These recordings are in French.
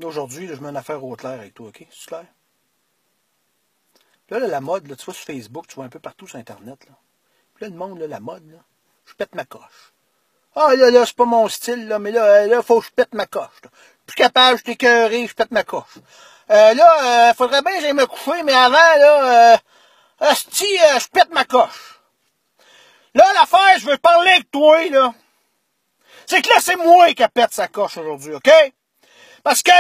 Aujourd'hui, je mets une affaire au clair avec toi, OK? C'est clair? Là, la mode, là, tu vois sur Facebook, tu vois un peu partout sur Internet. Là, puis là le monde, là, la mode, là, je pète ma coche. Ah, là, c'est pas mon style, là, mais là, faut que je pète ma coche. Là. Plus capable, je suis écœuré, je pète ma coche. Faudrait bien que j'aille me coucher, mais avant, là, je pète ma coche. Là, l'affaire, je veux parler avec toi, là. C'est que là, c'est moi qui pète sa coche aujourd'hui, OK? Parce que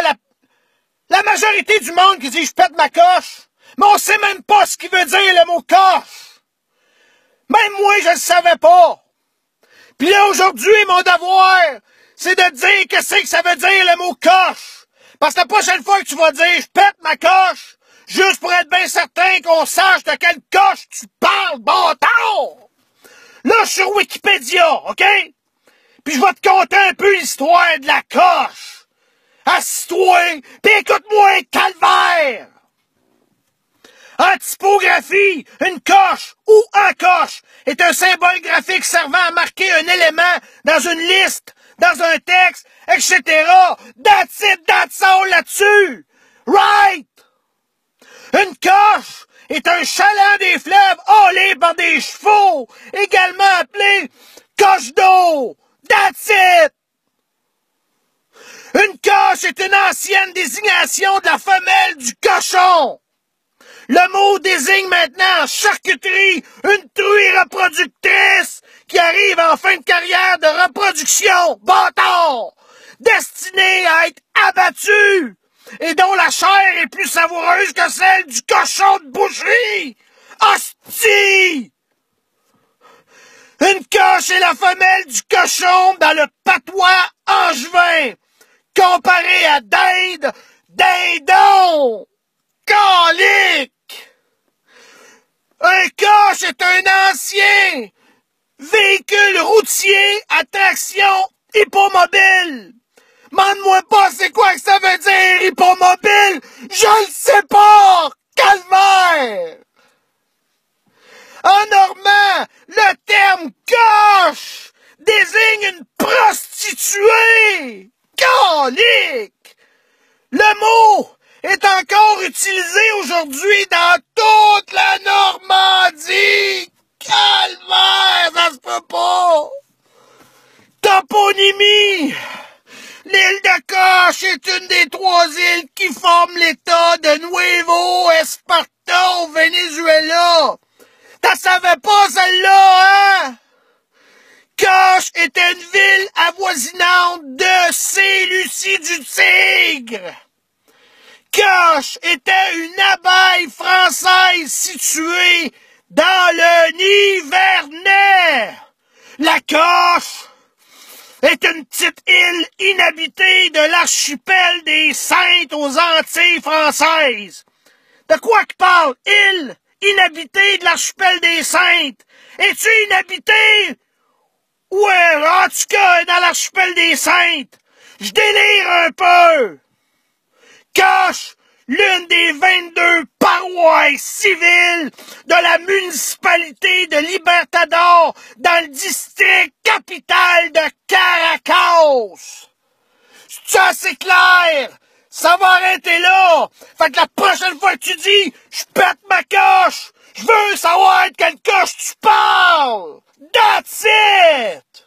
la majorité du monde qui dit je pète ma coche, mais on sait même pas ce qu'il veut dire le mot coche. Même moi, je le savais pas. Puis là, aujourd'hui, mon devoir, c'est de dire qu'est-ce que ça veut dire le mot coche. Parce que la prochaine fois que tu vas dire je pète ma coche, juste pour être bien certain qu'on sache de quelle coche tu parles, bâtard. Là, je suis sur Wikipédia, OK? Puis je vais te conter un peu l'histoire de la coche. Assis-toi, pis écoute-moi, calvaire! En typographie, une coche ou un coche est un symbole graphique servant à marquer un élément dans une liste, dans un texte, etc. That's it, that's all là-dessus! Right! Une coche est un chaland des fleuves holé par des chevaux, également appelé coche d'eau. That's it! Une coche est une ancienne désignation de la femelle du cochon. Le mot désigne maintenant en charcuterie une truie reproductrice qui arrive en fin de carrière de reproduction, bâtard, destinée à être abattue et dont la chair est plus savoureuse que celle du cochon de boucherie. Hostie! Une coche est la femelle du cochon dans le patois angevin. Comparé à dinde, dindon, calique. Un coche est un ancien véhicule routier à traction hippomobile. Mande-moi pas c'est quoi que ça veut dire hippomobile, je le sais pas, calvaire. En normand, le terme coche désigne une prostituée. Calique! Le mot est encore utilisé aujourd'hui dans toute la Normandie. Calvaire, ça se peut pas. Toponymie. L'île de Coche est une des 3 îles qui forment l'État de Nuevo Esparta au Venezuela. T'en savais pas celle-là, hein? Coche était une ville avoisinante de Saint-Lucie-du-Tigre. Coche était une abbaye française située dans le Nivernais. La Coche est une petite île inhabitée de l'archipel des Saintes aux Antilles françaises. De quoi qu'il parle? Île inhabitée de l'archipel des Saintes. Es-tu inhabitée? Ouais, en tout cas, dans l'archipel des Saintes. Je délire un peu. Coche, l'une des 22 paroisses civiles de la municipalité de Libertador dans le district capital de Caracas. C'est assez clair? Ça va arrêter là. Fait que la prochaine fois que tu dis « Je pète ma coche », je veux savoir de quelle coche tu parles. That's it!